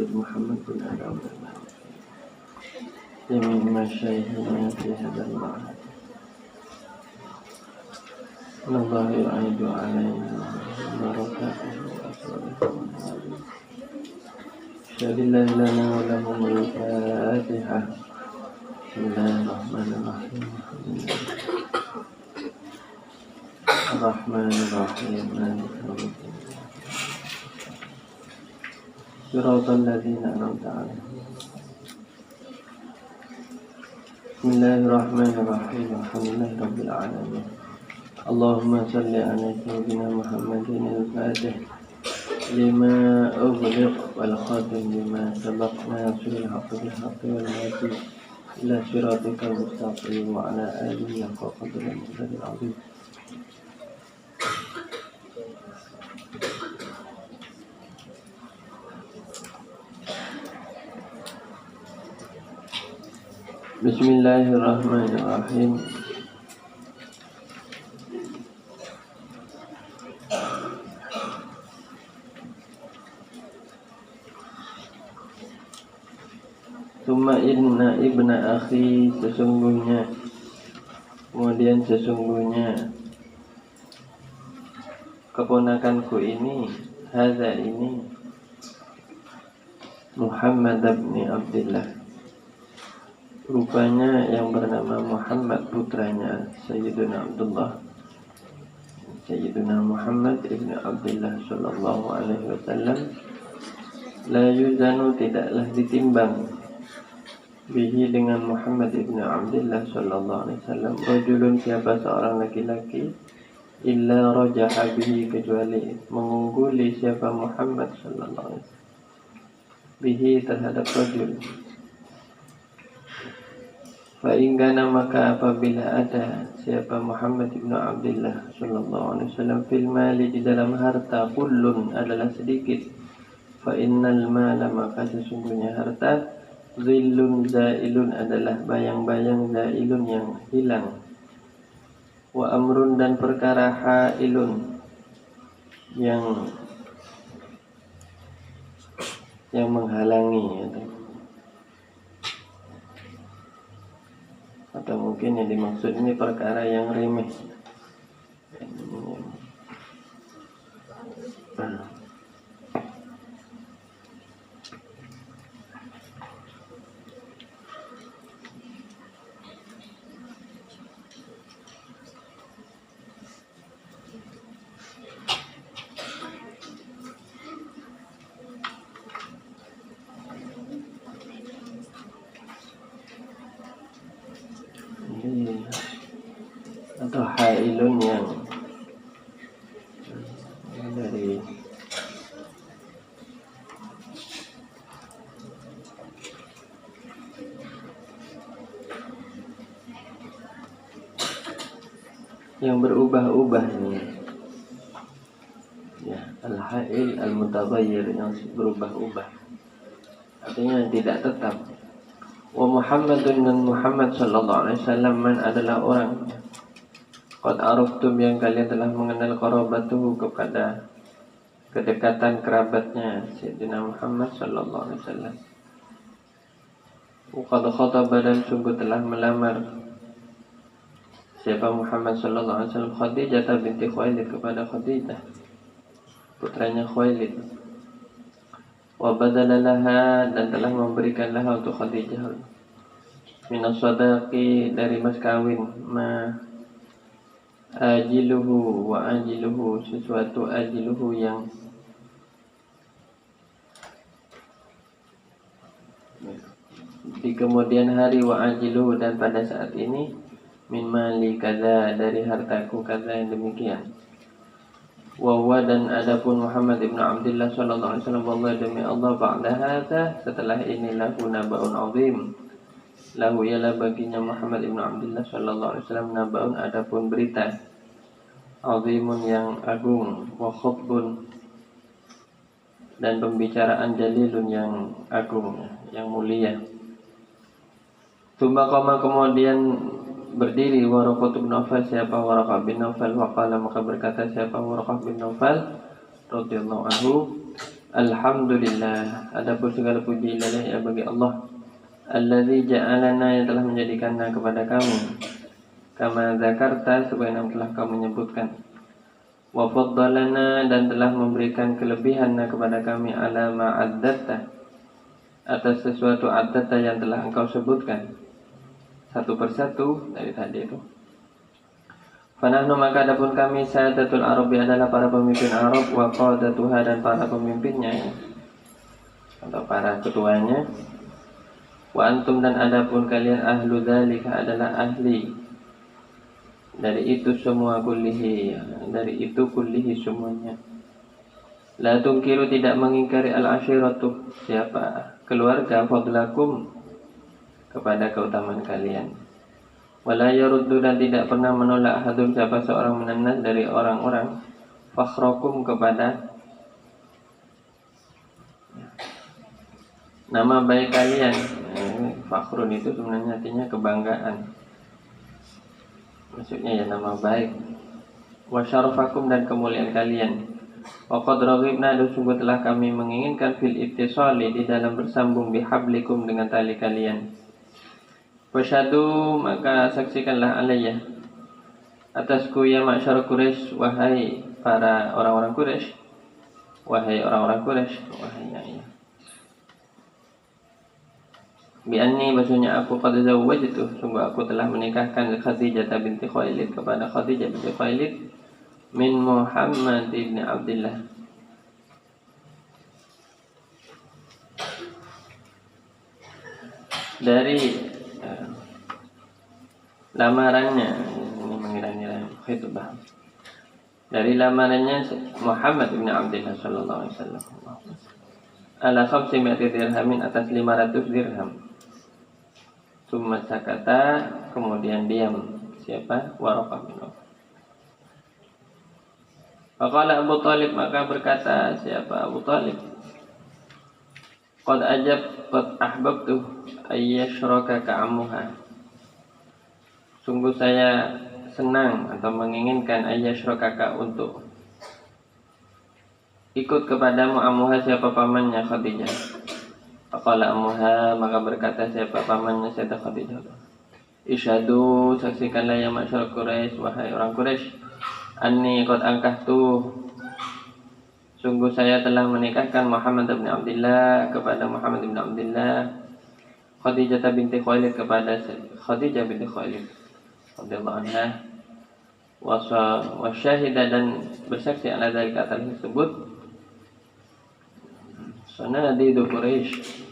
Sayyid Muhammad bin Abdullah jami' masyayikhina fi hadzal ma'had. Allah yu'idu alaina barakatuhu wa sallallahu syadillah lana wa lahum al-fatihah. Bismillahirrahmanirrahim. Ar-Rahmanir-Rahim. Siratal ladzina an'amta 'alaihim. Bismillahirrahmanirrahim. Alhamdulillahirabbil alamin. Allahumma salli ala sayyidina Muhammadin al-Fatih lima ughliq wal khatim lima sabaq nasiril haqqi bil haqqi wal hadi ila siratikal mustaqim wa ala alihi haqqa qadrihi wa miqdaril 'azim. Bismillahirrahmanirrahim. Summa inna ibna akhi, sesungguhnya keponakanku ini, hadza ini, Muhammad bin Abdullah, rupanya yang bernama Muhammad, putranya Sayyidina Abdullah, Sayyidina Muhammad ibn Abdullah sallallahu alaihi wasallam, la yuzanu, tidaklah ditimbang, bihi dengan Muhammad ibn Abdullah sallallahu alaihi wasallam, rajulun, siapa seorang laki-laki, illa rajaha bihi, kecuali mengungguli siapa Muhammad sallallahu alaihi wasallam, bihi terhadap rajul. Fa in kana, maka apabila ada siapa Muhammad ibn Abdullah sallallahu alaihi wasallam, fil mali, di dalam harta, kullun adalah sedikit, fa innal mala, maka sesungguhnya harta, zillun zailun adalah bayang-bayang, zailun yang hilang, wa amrun, dan perkara, hailun yang menghalangi, atau mungkin yang dimaksud ini perkara yang remeh. Atau hailun yang dari yang berubah-ubah ini, ya, al-hail al-mutaghayyir, yang berubah-ubah, artinya tidak tetap. Wa Muhammadun, dan Muhammad sallallahu alaihi wasallam, man adalah orang, qad araftum, yang kalian telah mengenal, qarabatuhu, kepada kedekatan kerabatnya Sayyidina Muhammad sallallahu alaihi wasallam. Qad khataba, dan sungguh telah melamar siapa Muhammad sallallahu alaihi wasallam, Khadijah binti Khuwailid, kepada Khadijah putranya Khuwailid. Wa badalalaha, dan telah memberikan laha untuk Khadijah, minas sadaqi, dari mas kawin, ma ajiluhu wa ajiluhu, sesuatu ajiluhu yang di kemudian hari, wa ajiluhu, dan pada saat ini, min mali kaza, dari hartaku kaza, yang demikian. Wa dan adapun Muhammad ibn Abdullah sallallahu alaihi wasallam, wallahi, demi Allah, ba'da hadza, setelah ini, lahu nabaun azim, lahu, ialah baginya Muhammad ibn Abdullah sallallahu alaihi wasallam, nabaun, adapun berita, azimun, yang agung, wa khutbun, dan pembicaraan, jalilun, yang agung, yang mulia. Tsumma qama, kemudian berdiri, Waraqah bin Nawfal, siapa Waraqah bin Nawfal, waqala, maka berkata siapa Waraqah bin Nawfal radhiyallahu anhu, Alhamdulillah, adapun segala puji ilahi bagi Allah, allazi ja'alana, yang telah menjadikanna kepada kami, kama zakarta, sebagaimana telah kamu menyebutkan, wa faddalana, dan telah memberikan kelebihanna kepada kami, ala ma'addatta, atas sesuatu addata yang telah engkau sebutkan satu persatu dari tadi itu. Fanahnu, maka adapun kami, Sadatul Arabi, adalah para pemimpin Arab, wa qadatuha, dan para pemimpinnya atau para ketuanya, wa antum, dan adapun kalian, ahlu dzalika, adalah ahli dari itu semua, kullihi, dari itu kullihi semuanya. La tungkiru, tidak mengingkari, al-ashiratu, siapa keluarga, fadlakum, kepada keutamaan kalian. Wala yaruddu, dan tidak pernah menolak, hadun, siapa seorang, menanas, dari orang-orang, fakhrakum, kepada nama baik kalian. Fakhrun itu sebenarnya artinya kebanggaan, maksudnya ya nama baik. Wa syarafakum, dan kemuliaan kalian. Wa qad raghibna, dan sungguh telah kami menginginkan, fil ittisali, di dalam bersambung, bihablikum, dengan tali kalian. Wasyadu, maka saksikanlah, alayya, atasku, ya ma'syar Quraisy, wahai para orang-orang Quraisy, wahai orang-orang Quraisy, wahai ya. Bi anni, maksudnya aku, qad zawwajtu, sungguh aku telah menikahkan Khadijah binti Khuwailid, kepada Khadijah binti Khuwailid, min Muhammad ibn Abdullah, dari lamarannya, ini mengira-ngira khitbah, dari lamarannya Muhammad bin Abdullah sallallahu alaihi wasallam, ala 500 dirhamin, atas 500 dirham. Summa sakata, kemudian diam, siapa? Waraqah bin Nawfal. Faqala Abu Talib, maka berkata siapa? Abu Talib, qad ahbabtu ayyashraka ka'amuha, sungguh saya senang atau menginginkan, ayyashraka, untuk ikut kepadamu, amuha, siapa pamannya Khadijah. Faqala amuha, maka berkata siapa pamannya Sayyidah Khadijah, isyhadu, saksikanlah, ya masyarakat Quraisy, wahai orang Quraisy, anni qad angkahtu, sungguh saya telah menikahkan Muhammad bin Abdullah, kepada Muhammad bin Abdullah, Khadijah binti Khuwailid, kepada Khadijah binti Khuwailid radhiyallahu anha, wa syahida, dan bersaksi, ala dzalika, atas tersebut, sanadidu Quraisy,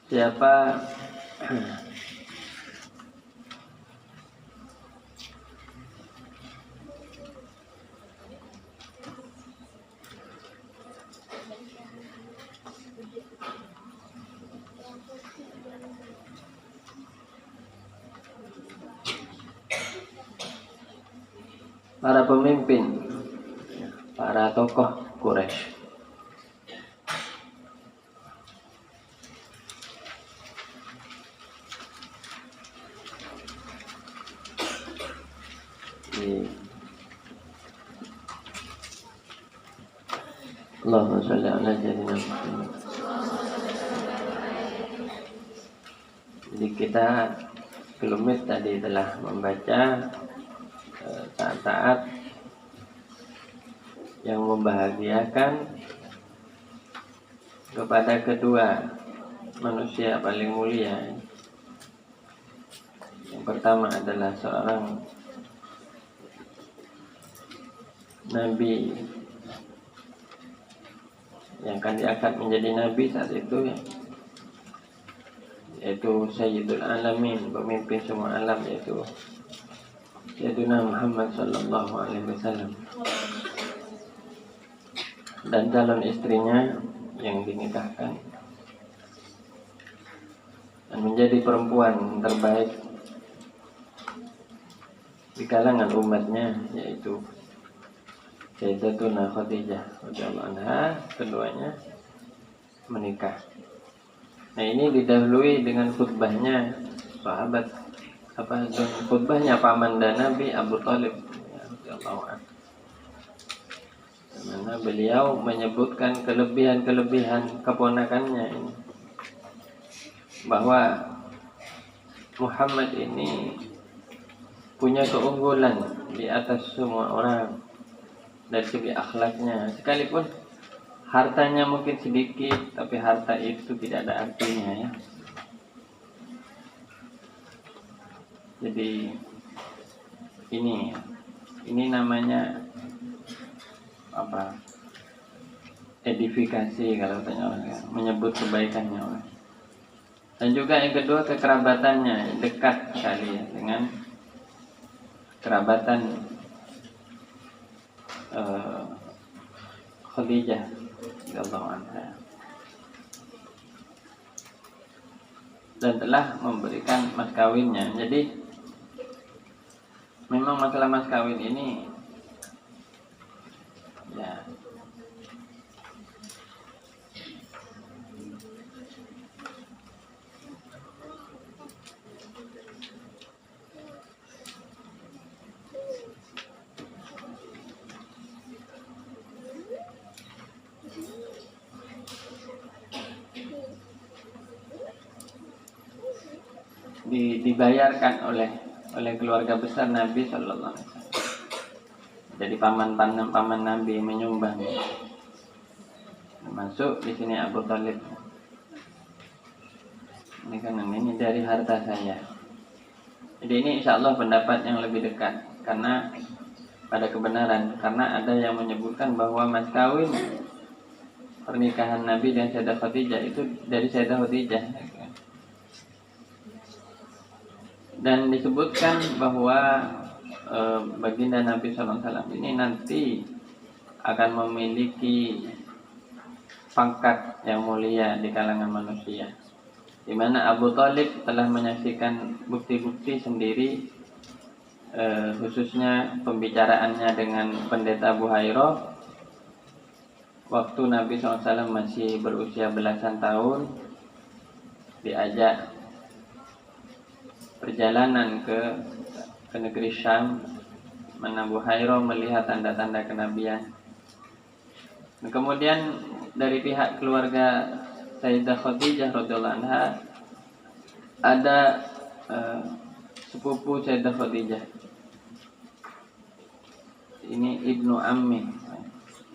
siapa para pemimpin, para tokoh Quraisy. Allahumma shalli ala sayyidina Muhammad. Jadi kita kelumit tadi telah membaca saat-saat yang membahagiakan kepada kedua manusia paling mulia. Yang pertama adalah seorang nabi yang akan diangkat menjadi nabi saat itu, yaitu Sayyidul Alamin, pemimpin semua alam, yaitu Sayyidina Muhammad sallallahu alaihi wasallam, dan calon istrinya yang dinikahkan, dan menjadi perempuan terbaik di kalangan umatnya, yaitu Sayyidatuna Khadijah radhiyallahu anha. Keduanya menikah. Nah ini didahului dengan khutbahnya sahabat, dengan khutbahnya paman dan Nabi Abu Thalib, mana beliau menyebutkan kelebihan keponakannya ini, bahwa Muhammad ini punya keunggulan di atas semua orang dari segi akhlaknya, sekalipun hartanya mungkin sedikit, tapi harta itu tidak ada artinya ya. Jadi ini namanya apa? Edifikasi kalau tanya orang ya, menyebut kebaikannya orang. Dan juga yang kedua kekerabatannya dekat sekali ya, dengan kerabatan Khadijah radhiyallahu anha, dan telah memberikan mas kawinnya. Jadi memang masalah mas kawin ini ya dibayarkan oleh keluarga besar Nabi Sallallahu Alaihi Wasallam. Jadi paman Nabi menyumbang, termasuk di sini Abu Thalib. Ini kan ini dari harta saya. Jadi ini insya Allah pendapat yang lebih dekat karena pada kebenaran, karena ada yang menyebutkan bahwa mas kawin pernikahan Nabi dan Sayyidah Khadijah itu dari Sayyidah Khadijah. Dan disebutkan bahwa baginda Nabi SAW ini nanti akan memiliki pangkat yang mulia di kalangan manusia, di mana Abu Thalib telah menyaksikan bukti-bukti sendiri, khususnya pembicaraannya dengan pendeta Buhairah waktu Nabi SAW masih berusia belasan tahun, diajak perjalanan ke negeri Syam, mana Buhairah melihat tanda-tanda kenabian. Dan kemudian dari pihak keluarga Sayyidah Khadijah radhiyallahu anha ada sepupu Sayyidah Khadijah. Ini Ibnu Ammi.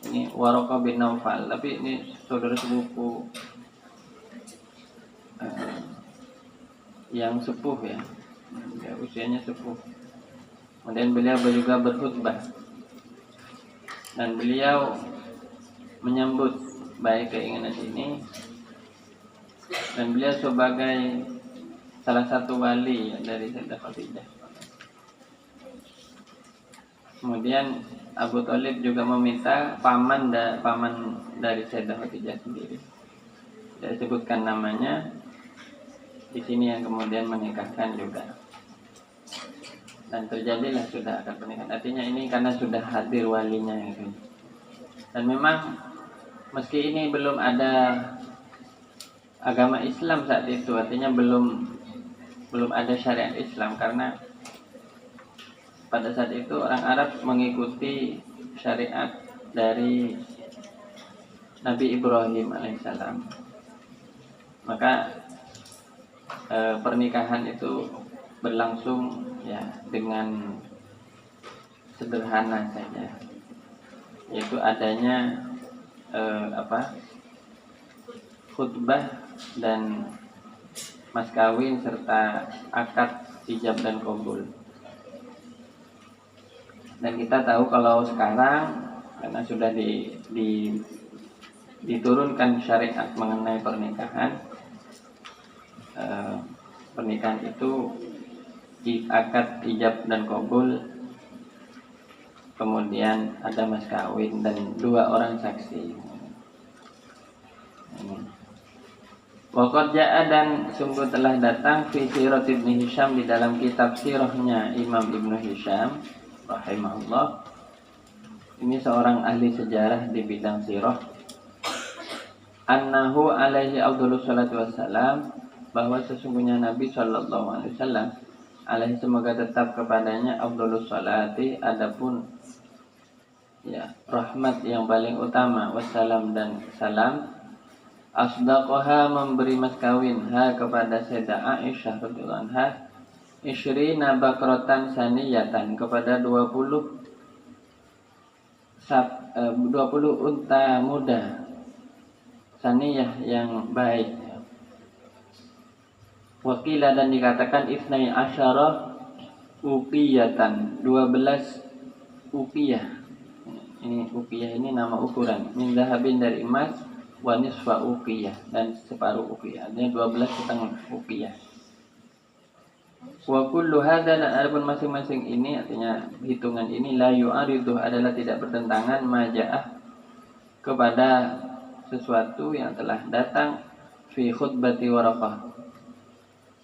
Ini Waraqah bin Naufal, tapi ini saudara sepupu yang sepuh ya, usianya sepuh. Kemudian beliau juga berkhutbah dan beliau menyambut baik keinginan ini, dan beliau sebagai salah satu wali dari Sayyidah Khadijah. Kemudian Abu Thalib juga meminta paman dari Sayyidah Khadijah sendiri, tidak disebutkan namanya di sini, yang kemudian menikahkan juga. Dan terjadilah sudah akad pernikahan. Artinya ini karena sudah hadir walinya gitu. Dan memang meski ini belum ada agama Islam saat itu, artinya belum ada syariat Islam, karena pada saat itu orang Arab mengikuti syariat dari Nabi Ibrahim alaihissalam. Maka pernikahan itu berlangsung ya dengan sederhana saja, yaitu adanya khutbah dan mas kawin serta akad ijab dan qabul. Dan kita tahu kalau sekarang karena sudah diturunkan syariat mengenai pernikahan, pernikahan itu di akad ijab dan qabul, kemudian ada mas kawin dan 2 orang saksi. Waqad ja'a, dan sungguh telah datang fi sirat Ibnu Hisham, di dalam kitab sirahnya Imam Ibnu Hisham rahimahullah. Ini seorang ahli sejarah di bidang sirah. annahu alaihi afdhalus salatu wassalam, bahwa sesungguhnya Nabi sallallahu alaihi wasallam alaihi semoga tetap kepadanya afdhalus salati, adapun ya rahmat yang paling utama, wassalam dan salam, asdaqaha memberi mas kawin ha kepada Sayyidah Aisyah radhiyallahu anha, isyrina bakratan saniyatan kepada 20 unta muda saniyah yang baik. Wakila dan dikatakan isnai asyara uqiyatan, 12 uqiyah. Ini uqiyah ini nama ukuran, min zahabin dari emas, wa nisfa uqiyah dan separuh uqiyah. Artinya 12,5 uqiyah. Wa kullu hadza, dan adapun masing-masing ini artinya hitungan ini la yu'aridu adalah tidak bertentangan maja'ah kepada sesuatu yang telah datang fi khutbati Waraqah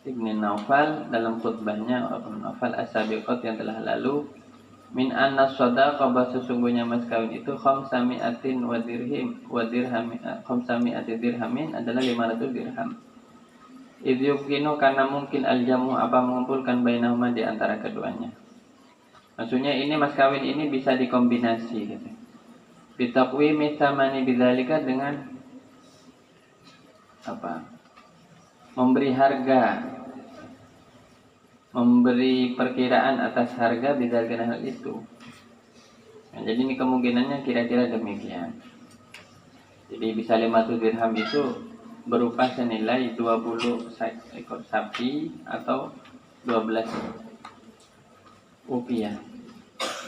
Ibn Naufal dalam khutbahnya Ibn Naufal as-sabiqat yang telah lalu, min anna sadaqah bahwa sesungguhnya mas kawin itu khamsami'atin wa dirhamin adalah 500 dirham. Idh yumkinu karena mungkin al-jamu apa mengumpulkan bainahuma di antara keduanya. Maksudnya ini mas kawin ini bisa dikombinasi gitu. Bitaqwimi tsamani bidzalika dengan apa? Memberi harga, memberi perkiraan atas harga bidalkan hal itu. Nah, jadi ini kemungkinannya kira-kira demikian. Jadi bisa 500 dirham itu berupa senilai 20 ekor sapi atau 12 rupiah.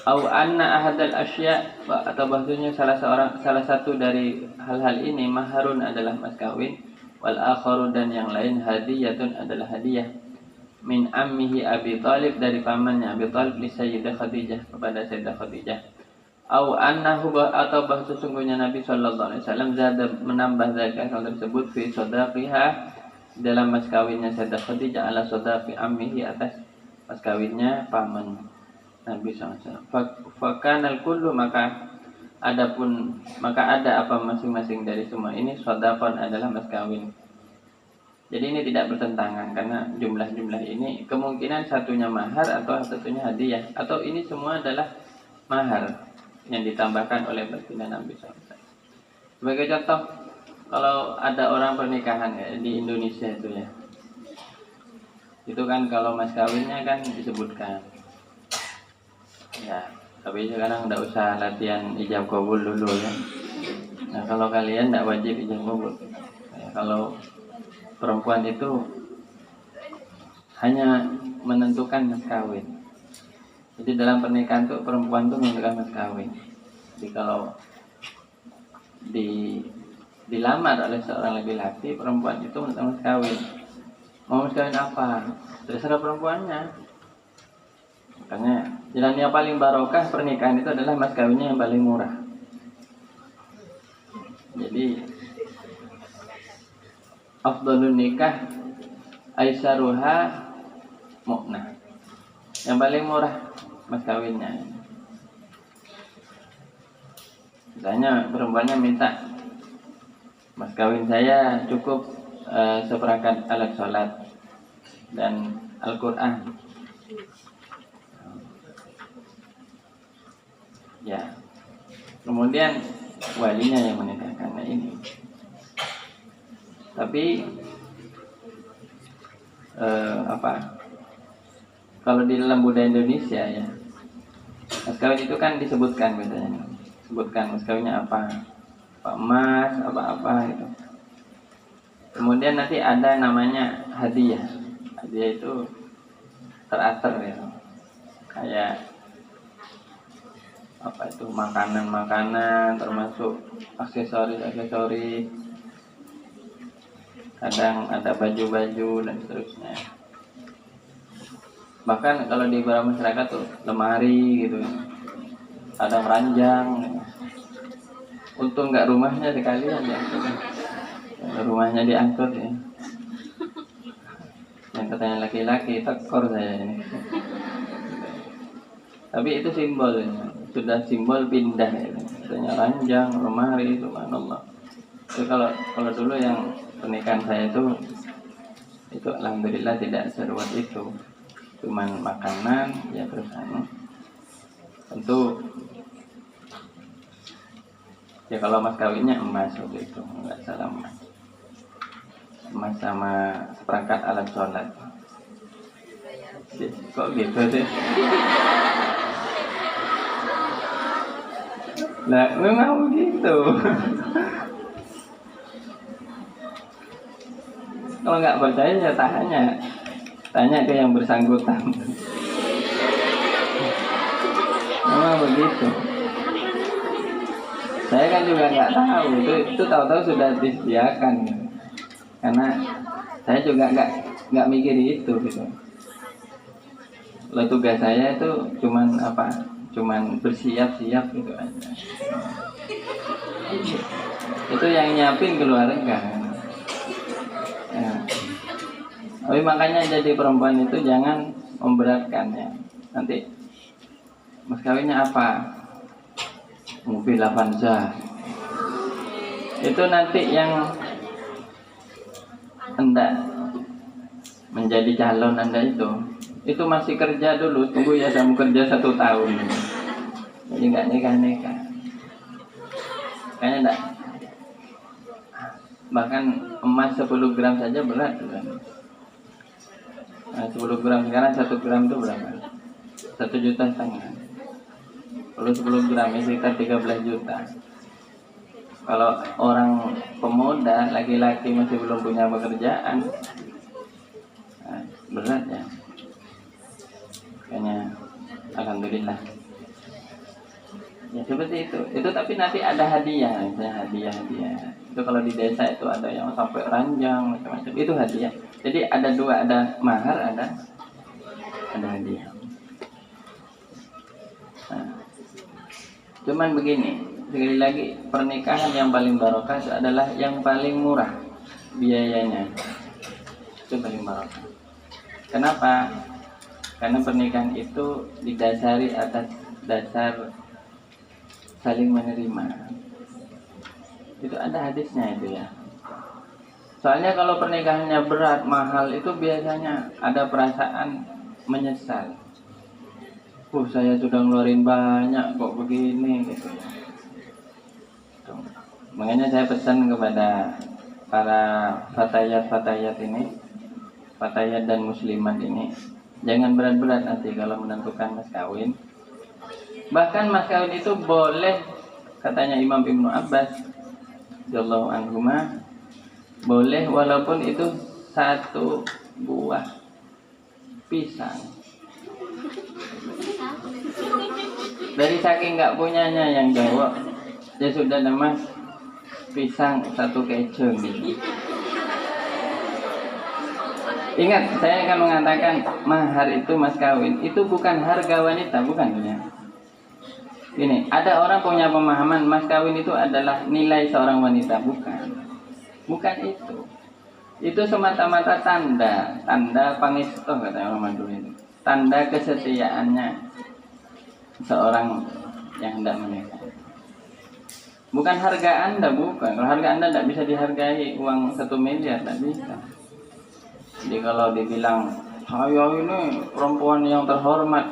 Au anna ahadal asya, atau bahasanya salah satu dari hal-hal ini maharun adalah mas kawin, wal akharu dan yang lain hadiyatun adalah hadiah, min ammihi Abi Thalib dari pamannya Abi Thalib li Sayyidah Khadijah kepada Sayyidah Khadijah. Au annahu, atau bahwa sesungguhnya Nabi sallallahu alaihi wasallam zada menambah zakat hal tersebut fi sadaqiha dalam mas kawinnya Sayyidah Khadijah ala sadaqi ammihi atas mas kawinnya paman Nabi sallallahu alaihi wasallam. Fakanal kullu, maka ada apa masing-masing dari semua ini shadaqan adalah mas kawin. Jadi ini tidak bertentangan karena jumlah-jumlah ini kemungkinan satunya mahar atau satunya hadiah, atau ini semua adalah mahar yang ditambahkan oleh baginda Nabi SAW. Sebagai contoh, kalau ada orang pernikahan ya, di Indonesia itu ya, itu kan kalau mas kawinnya kan disebutkan ya, tapi sekarang tidak usah latihan ijab qabul dulu ya. Nah kalau kalian tidak wajib ijab qabul ya, kalau perempuan itu hanya menentukan mas kawin. Jadi dalam pernikahan tuh perempuan tuh menentukan mas kawin. Jadi kalau dilamar oleh seorang laki-laki, perempuan itu menentukan mas kawin. Mau mas kawin apa? Terserah perempuannya. Makanya jalan yang paling barokah pernikahan itu adalah mas kawinnya yang paling murah. Jadi afdhalun nikah aisaruha mu'nah. Yang paling murah mas kawinnya. Misalnya perempuannya minta, mas kawin saya cukup seperangkat alat sholat dan Al-Quran. Ya, kemudian walinya yang menikahkan ini. Tapi kalau di dalam budaya Indonesia ya, mas kawin itu kan disebutkan biasanya, sebutkan mas kawinnya apa emas, apa itu. Kemudian nanti ada namanya hadiah. Hadiah itu teratur ya, kayak apa itu makanan termasuk aksesoris, kadang ada baju-baju dan seterusnya. Bahkan kalau di beberapa masyarakat tuh lemari gitu, ada ranjang. Untung nggak rumahnya sekalian ya, rumahnya diangkut ya. Yang katanya laki-laki tekor saya ini. Tapi itu simbolnya, sudah simbol pindah ya. Katanya ranjang, lemari, subhanallah. Itu kalau dulu yang pernikahan saya itu alhamdulillah tidak seruat itu, cuman makanan ya, terus tentu ya kalau mas kawinnya emas waktu itu, nggak salah emas sama seperangkat alat sholat. Kok gitu sih? Nah memang begitu. Kalau nggak percaya ya tanya ke yang bersangkutan. Memang begitu. Saya kan juga nggak tahu itu tahu-tahu sudah disediakan, karena saya juga nggak mikir itu gitu. Kalau tugas saya itu cuman bersiap-siap gitu aja. Itu yang nyiapin keluarga. Ya. Tapi makanya jadi perempuan itu jangan memberatkan ya. Nanti mas kawinnya apa? Mobil Avanza. Itu nanti yang hendak menjadi calon Anda itu masih kerja dulu, tunggu ya, kamu kerja 1 tahun. Jadi nggak nikah. Kayaknya enggak. Bahkan emas 10 gram saja berat kan. Nah, 10 gram sekarang 1 gram itu berapa? 1,5 juta. Kalau 10 gram itu sekitar 13 juta. Kalau orang pemuda, laki-laki masih belum punya pekerjaan, nah, berat ya. Kayaknya alhamdulillah. Ya seperti itu. Itu tapi nanti ada hadiah, hadiah. Itu kalau di desa itu ada yang sampai ranjang macam-macam. Itu hadiah. Jadi ada 2, ada mahar, ada hadiah. Nah, cuman begini, sekali lagi pernikahan yang paling barokah itu adalah yang paling murah biayanya. Itu paling barokah. Kenapa? Karena pernikahan itu didasari atas dasar saling menerima. Itu ada hadisnya itu ya. Soalnya kalau pernikahannya berat, mahal, itu biasanya ada perasaan menyesal. Saya sudah ngeluarin banyak kok begini gitu. Makanya saya pesan kepada para fatayat ini, fatayat dan muslimat ini, jangan berat-berat nanti kalau menentukan mas kawin. Bahkan mas kawin itu boleh, katanya Imam Ibnu Abbas radhiyallahu anhuma, boleh walaupun itu 1 buah pisang. Dari saking nggak punyanya yang jawab, dia sudah ada mas pisang 1 kecil gitu. Ingat, saya akan mengatakan mahar itu mas kawin itu bukan harga wanita, bukan ya. Ini ada orang punya pemahaman mas kawin itu adalah nilai seorang wanita, bukan itu. Itu semata-mata tanda pangestu kata orang Madura itu. Tanda kesetiaannya seorang yang hendak menikah. Bukan harga Anda, bukan. Kalau harga Anda tidak bisa dihargai uang 1 miliar, tidak bisa. Jadi kalau dibilang saya ini perempuan yang terhormat,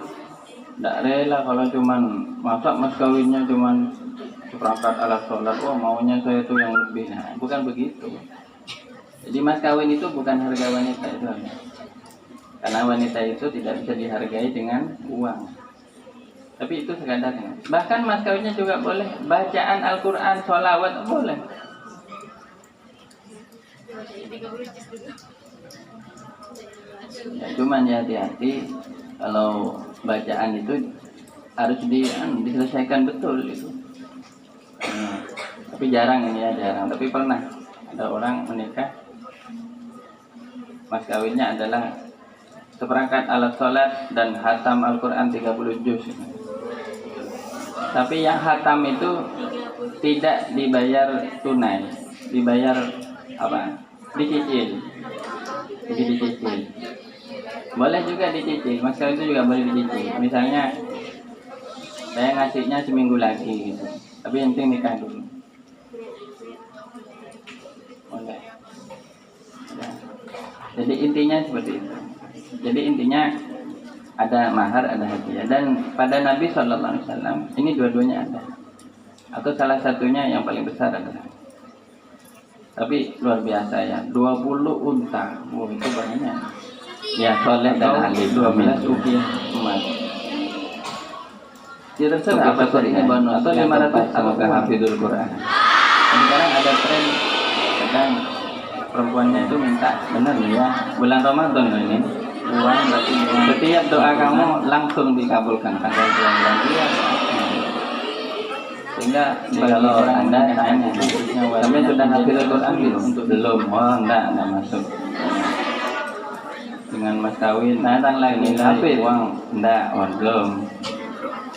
tidak rela kalau cuman masa mas kawinnya cuman seperangkat alat sholat, maunya saya itu yang lebih. Nah, bukan begitu. Jadi mas kawin itu bukan harga wanita itu, karena wanita itu tidak bisa dihargai dengan uang. Tapi itu sekadarnya. Bahkan mas kawinnya juga boleh bacaan Al-Quran, sholawat boleh. Ya, cuman ya hati-hati kalau bacaan itu harus diselesaikan betul itu. Tapi jarang ini ya, jarang. Tapi pernah ada orang menikah, mas kawinnya adalah seperangkat alat sholat dan khatam Al-Quran 30 juz. Tapi yang khatam itu tidak dibayar tunai, dibayar apa? Dicicil. Jadi dicicil. Boleh juga dicicil, mas kawin itu juga boleh dicicil. Misalnya saya ngasihnya seminggu lagi gitu, tapi yang penting nikah dulu. boleh. Ya. Jadi intinya seperti itu. Jadi intinya ada mahar, ada hadiah. Dan pada Nabi SAW ini dua-duanya ada. Atau salah satunya yang paling besar adalah. Tapi luar biasa ya, 20 unta. Wow, itu banyak. Ya, soleh dan alim 12 rupiah emas. Ya terserah apa ini bonus atau 500 semoga hafidul Quran. Dan sekarang ada tren kadang perempuannya itu minta benar ya bulan Ramadan loh ini uang berarti setiap doa kamu langsung dikabulkan pada bulan-bulan dia. Sehingga kalau anda tanya kami sudah hafidul Quran belum? Oh enggak masuk. Dengan mas kawin datang lagi hafid uang enggak, belum.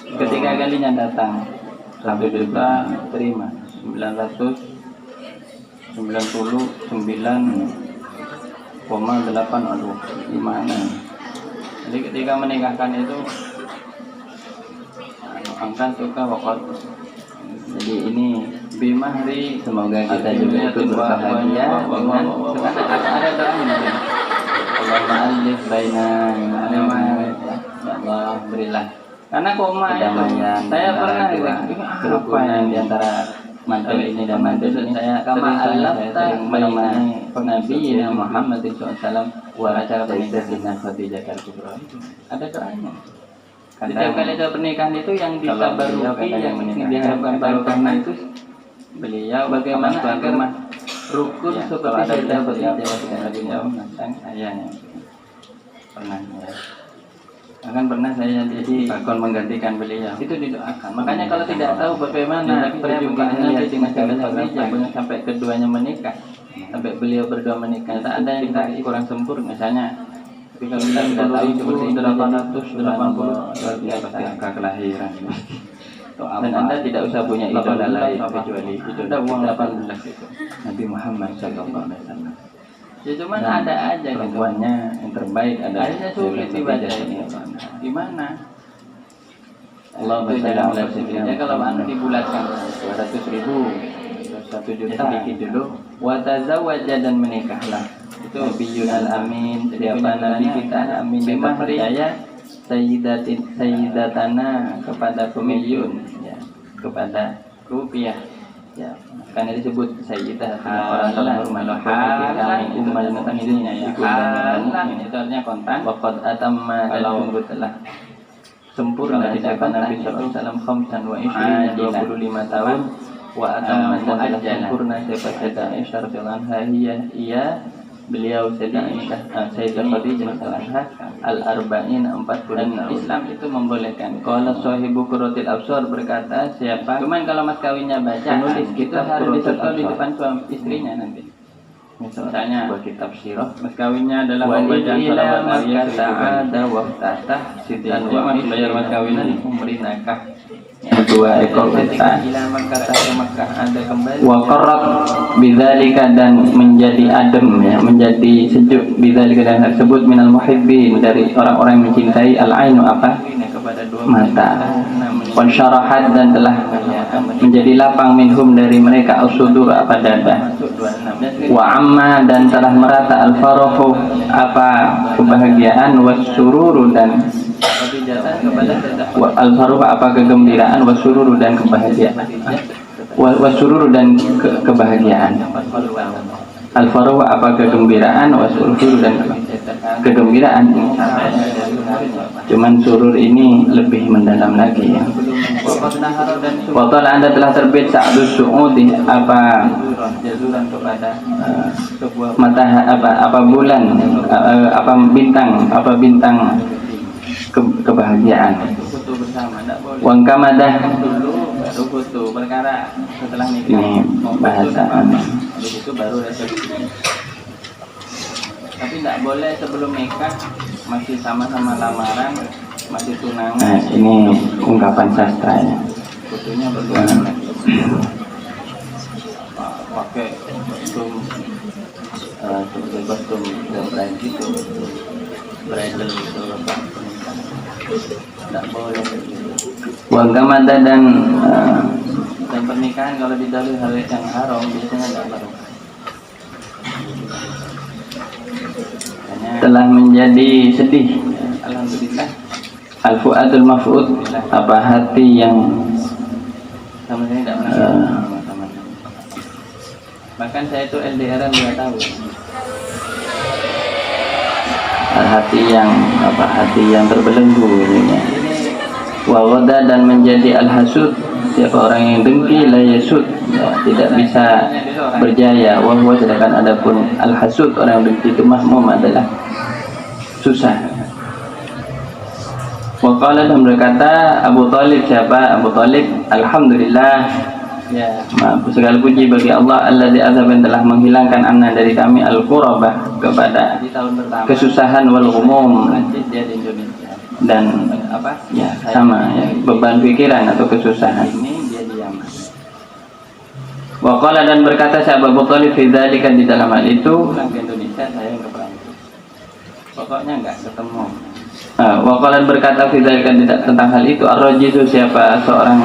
Ketika kalinya datang 1 juta terima 999,8 aduh gimana. Jadi ketika menikahkan itu angka suka wakot. Jadi ini bimahri semoga kita juga ikut berbahagia dengan sekarang ada doanya. Allahumma alif baina ya Allah berilah. Karena koma itu saya pernah kerukunan di antara mantul ini dan mantul ini saya sering menemani Nabi Muhammad SAW acara pernikahan dengan Khadijah Al-Kubra. Ada doanya. Setiap kali ada pernikahan itu yang ditabaruki yang diharapkan barokahnya itu beliau bagaimana agar rukun seperti saya beliau ayahnya pernah ya. Akan pernah saya jadi bakal menggantikan beliau itu didoakan. Makanya kalau tidak tahu bagaimana perjumpaannya dengan Khadijah sampai keduanya menikah sampai beliau berdua menikah tak ada yang kita kurang sempurna misalnya. Tapi kalau kita tidak tahu seperti 880 luar biasa angka kelahiran dan anda tidak usah punya idola lain kecuali idola uang 18 itu Nabi Muhammad SAW. Ya cuman ada aja perempuannya yang terbaik ada. Akhirnya sulit dibaca ini. Gimana? Allah bersalam ya kalau anda dibulatkan 200.000 1 juta sedikit dulu. Watazawwaja dan menikahlah. Itu Nabiyun al-Amin. Siapa Nabi kita amin kita percaya sayyidatana kepada pemiliyun ya, kepada rupiah ya. Karena disebut sayyidah orang terhormat kami umat mukminin ya halan itu artinya kontan waqad atamma kalau telah sempurna tidak Nabi sallallahu alaihi wasallam khamsan wa 25 tahun wa atamma telah sempurna siapa Aisyah radhiyallahu anha iya beliau Sayyidah Khadijah al-arba'in 40 dan Islam itu membolehkan. Qala sahibu Qurratil Absar berkata siapa cuman kalau mas kawinnya baca nulis kitab harus disetor di depan suami istrinya nanti. Misalnya buat kitab sirah mas kawinnya adalah pembacaan salawat alaihi ada waqtatah dan mas bayar mas kawinan umri nakah 2 ekor unta wa qarrat bidzalika dan menjadi adem ya menjadi sejuk bidzalika dan tersebut minal muhibbin dari orang-orang yang mencintai al-ainu apa mata wan syarahat dan telah menjadi lapang minhum dari mereka al-sudur apa dada wa amma dan telah merata al-farahu apa kebahagiaan wasururu dan al-faruh apa kegembiraan wasururu dan kebahagiaan wasururu dan kebahagiaan al-faruh apa kegembiraan wasururu dan kegembiraan cuman surur ini lebih mendalam lagi ya. Waktu anda telah terbit sa'dus su'udi apa mata apa bulan apa bintang kebahagiaan. Wang kamadah baru foto perkara setelah nikah. Ini bahasa itu baru resepsi. Tapi tidak boleh sebelum nikah masih sama-sama lamaran masih tunangan. Nah, ini ungkapan sastra ya. Fotonya berdua pakai kostum seperti kostum bride gitu. Bridal itu tidak boleh. Wagamada dan pernikahan kalau didahului hal yang haram biasanya tidak barokah. telah menjadi sedih. Alhamdulillah. Al-fuadul maf'ud, apa hati yang Sama saya tidak pernah bahkan saya itu LDR-an 2 tahun. hati yang apa, hati yang terbelenggu ini ya. Wa ghada dan menjadi al-hasud, siapa orang yang dengki la yasud, ya, tidak bisa berjaya. Wa huwa, sedangkan adapun al-hasud, orang yang dengki itu mahmum, adalah susah. Wa qala, dan berkata Abu Thalib, siapa Abu Thalib, alhamdulillah, ya, segala puji bagi Allah alladzi azaba, yang telah menghilangkan anna dari kami al-qurabah, kepada kesusahan wal ghumum, Dia di Indonesia. dan Apa? ya sama ya, beban pikiran atau kesusahan. Ini dia di Yaman. Wa qala, dan berkata sahabat Abu Thalib fi dzalika, di dalam hal itu, Pulang ke Indonesia saya ke Perancis. Pokoknya enggak ketemu. wa qala, berkata fi dzalika, tentang hal itu, ar-rajizu, siapa seorang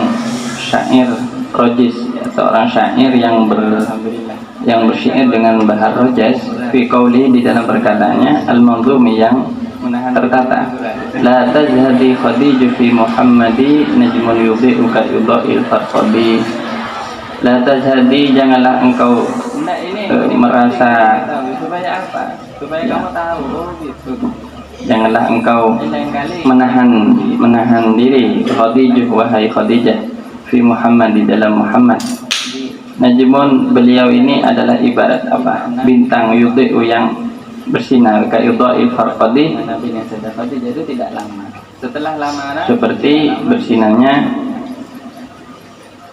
syair, rojis, ya, seorang syair yang Alhamdulillah. yang bersyair dengan bahar rojas, fi qauli, di dalam perkataannya, al-manzumi, yang tertata, la tazhadi khadiju fi Muhammadi najmun yudhi'u ka yudha'il farqabi. La tazhadi, janganlah engkau Nah, ini merasa, supaya apa? Supaya kamu tahu, oh gitu. janganlah engkau Lain kali menahan diri, khadiju, wahai Khadijah, fi Muhammad, di dalam Muhammad. Najmun, beliau ini adalah ibarat apa, bintang, yudhi'u, yang bersinar, ka yudha'il farqadi, Nabi yang sudah Khadijah itu tidak lama. Setelah lamaran seperti bersinarnya.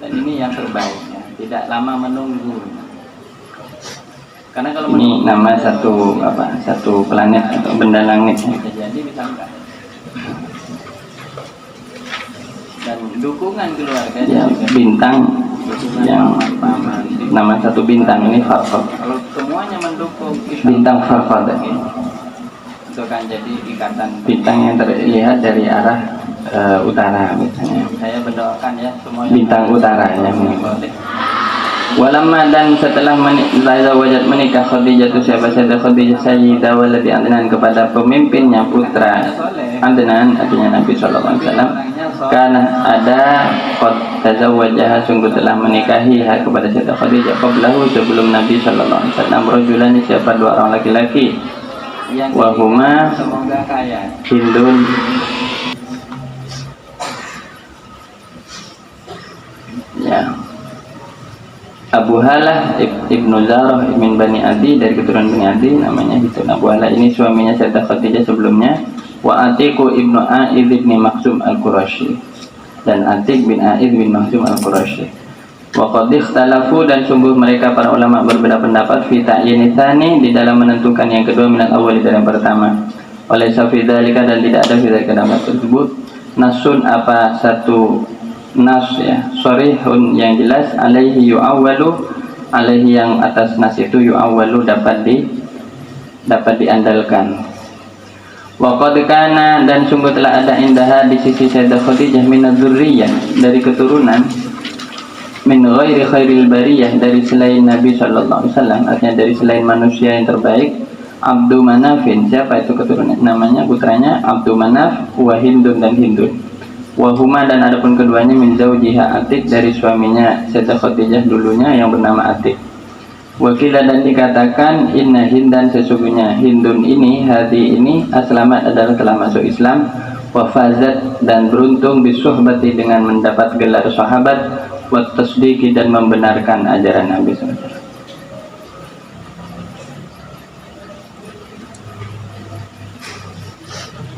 dan ini yang terbaik ya. Tidak lama menunggu. Karena kalau Ini nama satu apa, satu planet atau benda langit. bisa jadi bisa enggak. Dan dukungan keluarga Ya, juga. bintang Dukungan yang paman. nama satu bintang ini Farqad. Kalau semuanya mendukung kita, Bintang Farqad, itu akan jadi ikatan. bintang yang terlihat dari arah utara misalnya. Saya berdoakan ya semuanya. Bintang utara ya. Boleh. Walamma, dan setelah wajat menikah Khadijah, itu siapa saja Khadijah sayyidah waladi Adnan, kepada pemimpinnya putra Adnan, artinya Nabi sallallahu alaihi wasallam, karena ada qad tazawwajaha, sungguh telah menikahi kepada Sayyidah Khadijah, qablahu, sebelum Nabi sallallahu alaihi wasallam, rajulani, siapa 2 orang laki-laki, Yang wa huma semoga kaya. Hindun, ya, Abu Halah ibnu Zarah min Bani Adi, dari keturunan Bani Adi, namanya itu. Abu Halah ini suaminya Sayyidah Khadijah sebelumnya. Wa Atiku ibnu A'id bin Makhzum al-Qurashi, dan Atik bin A'id bin Makhzum al-Qurashi. Wa qad ikhtalafu, dan sungguh mereka para ulama berbeda pendapat, fi ta'yini tsani, di dalam menentukan yang kedua, minal awal, dari yang pertama. Oleh safi dzalika, dan tidak ada fi dzalika dalam tersebut nasun, apa, satu nas ya, sharihun, yang jelas, alaihi yu'awwalu, alaihi, yang atas nas itu, yu'awwalu, dapat diandalkan. Wa qad kana, dan sungguh telah ada indaha, di sisi Sayyidah Khadijah, minadz dzurriyyah, dari keturunan, min ghairi khairil bariyah, dari selain Nabi sallallahu alaihi wasallam, artinya dari selain manusia yang terbaik, Abdu Manafin, siapa itu keturunan, namanya putranya Abdu Manaf, wa Hindun, dan Hindun. Wahuma, dan adapun keduanya, min zaujiha Atik, dari suaminya Sayyidah Khadijah dulunya yang bernama Atik. Wakilah, dan dikatakan, inna Hindan, sesungguhnya Hindun ini, hadi ini, aslamat, adalah telah masuk Islam, wafazat, dan beruntung, bisuhbati, dengan mendapat gelar sahabat, wat tasdiqi, dan membenarkan ajaran Nabi SAW.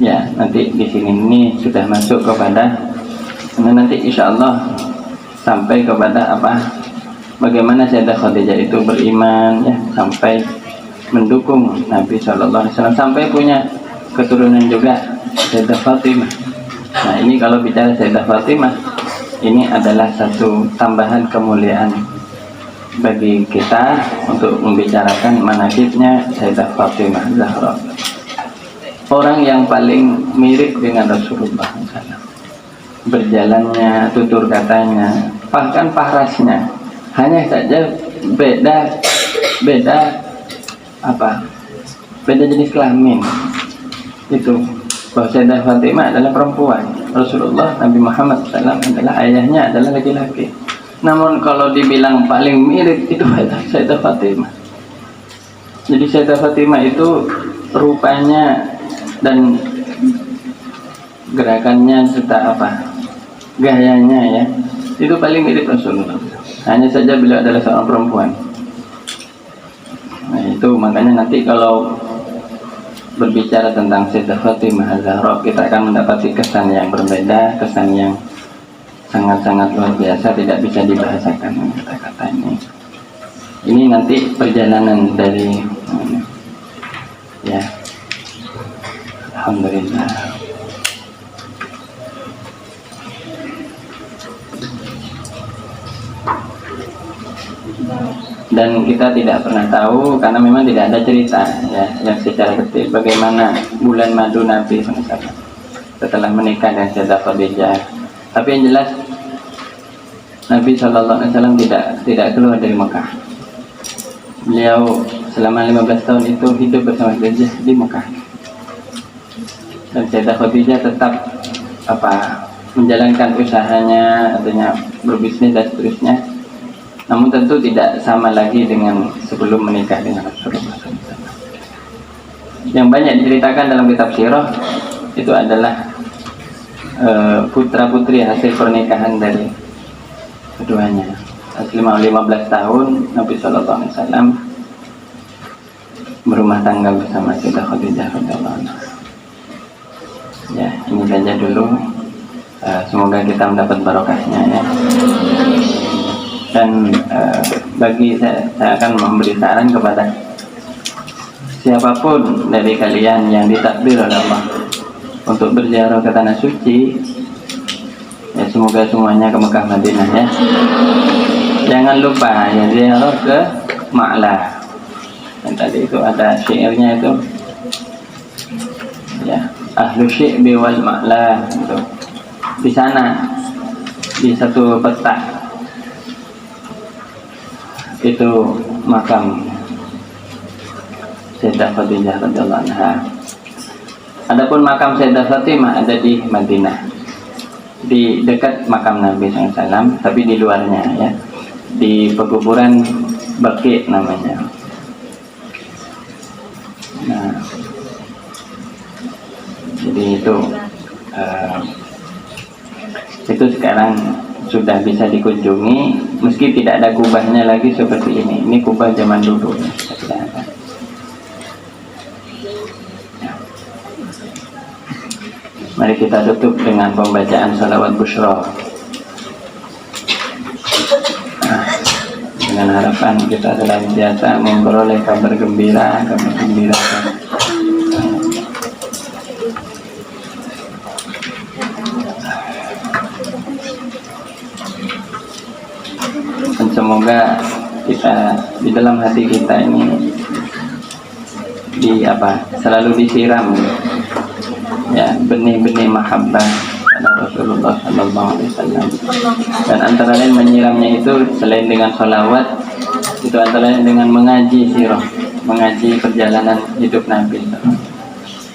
Ya, nanti di sini ini sudah masuk kepada, nanti insya Allah sampai kepada apa, bagaimana Sayyidah Khadijah itu beriman ya, sampai mendukung Nabi Shallallahu Alaihi Wasallam, sampai punya keturunan juga Sayyidah Fatimah. Nah, ini kalau bicara Sayyidah Fatimah, ini adalah satu tambahan kemuliaan bagi kita untuk membicarakan manaqibnya Sayyidah Fatimah Zahra, orang yang paling mirip dengan Rasulullah SAW, berjalannya, tutur katanya, bahkan pahrasnya, hanya saja beda apa, beda jenis kelamin. Itu bahwa Sayyidah Fatimah adalah perempuan, Rasulullah Nabi Muhammad SAW adalah ayahnya adalah laki-laki. Namun kalau dibilang paling mirip itu adalah Sayyidah Fatimah. Jadi Sayyidah Fatimah itu rupanya dan gerakannya serta gayanya ya, itu paling mirip Rasulullah. Hanya saja beliau adalah seorang perempuan. Nah itu makanya nanti kalau berbicara tentang Sayyidah Fatimah Az-Zahra, kita akan mendapati kesan yang berbeda, kesan yang sangat-sangat luar biasa, tidak bisa dibahasakan kata-kata ini. Ini nanti perjalanan dari ya, alhamdulillah. Dan kita tidak pernah tahu karena memang tidak ada cerita ya yang secara detail bagaimana bulan madu Nabi SAW setelah menikah dengan Sayyidah Khadijah. Tapi yang jelas Nabi SAW tidak keluar dari Mekah. Beliau selama 15 tahun itu hidup bersama Khadijah di Mekah. Dan Sayyidah Khadijah tetap menjalankan usahanya, artinya berbisnis dan seterusnya. Namun tentu tidak sama lagi dengan sebelum menikah dengan Rasulullah SAW. Yang banyak diceritakan dalam kitab sirah itu adalah putra-putri hasil pernikahan dari keduanya. Selama 15 tahun Nabi SAW berumah tangga bersama Sayyidah Khadijah radhiyallahu anha. Ya, ini saja dulu. Semoga kita mendapat barokahnya ya. Dan bagi saya akan memberi saran kepada siapapun dari kalian yang ditakdir oleh Allah untuk berziarah ke tanah suci, ya semoga semuanya ke Mekah Madinah ya. Jangan lupa ya ziarah ke Ma'la. Dan tadi itu ada syairnya itu ya, ahlu syi'bi wal Ma'la gitu. Di sana di satu peta itu makam Sayyidah Khadijah radhiyallahu anha. Adapun makam Sayyidah Fatimah ada di Madinah, di dekat makam Nabi SAW, tapi di luarnya ya, di pekuburan Baqi namanya. Nah, jadi itu sekarang sudah bisa dikunjungi meski tidak ada kubahnya lagi seperti ini. Ini kubah zaman dulu ya. Mari kita tutup dengan pembacaan salawat busyra. Dengan harapan kita senantiasa memperoleh kabar gembira. Dan semoga kita di dalam hati kita ini selalu disiram ya benih-benih mahabbah pada Rasulullah SAW. Dan antara lain menyiramnya itu selain dengan sholawat, itu antara lain dengan mengaji sirah, mengaji perjalanan hidup Nabi.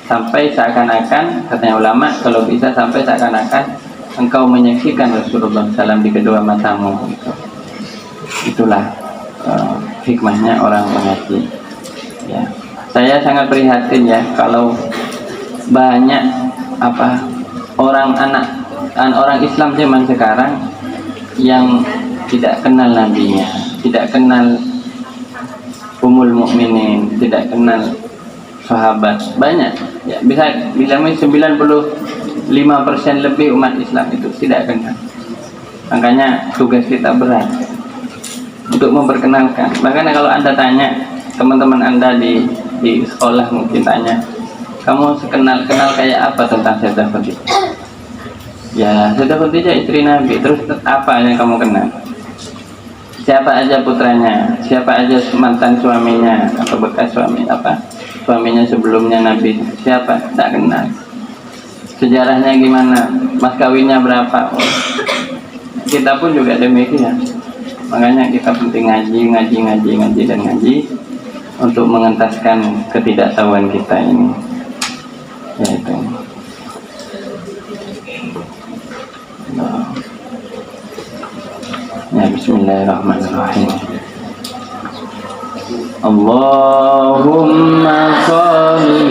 Sampai seakan-akan, katanya ulama, kalau bisa sampai seakan-akan engkau menyaksikan Rasulullah SAW di kedua matamu. Itulah hikmahnya orang mengaji. Ya. Saya sangat prihatin ya kalau banyak orang Islam zaman sekarang yang tidak kenal nabinya, tidak kenal Ummul Mukminin, tidak kenal sahabat. Banyak ya, bisa bilang 95% lebih umat Islam itu tidak kenal. Makanya tugas kita berat untuk memperkenalkan. Bahkan kalau Anda tanya teman-teman Anda di sekolah, mungkin tanya, kamu kenal kayak apa tentang Sayyidah Khadijah? Ya, Sayyidah Khadijah istri Nabi. Terus apa yang kamu kenal? Siapa aja putranya? Siapa aja mantan suaminya atau bekas suaminya sebelumnya Nabi? Siapa? Tak kenal. Sejarahnya gimana? Mas kawinnya berapa? Kita pun juga demikian. Makanya kita penting ngaji. untuk mengentaskan ketidaktahuan kita ini, yaitu ya, bismillahirrahmanirrahim. Allahumma sholli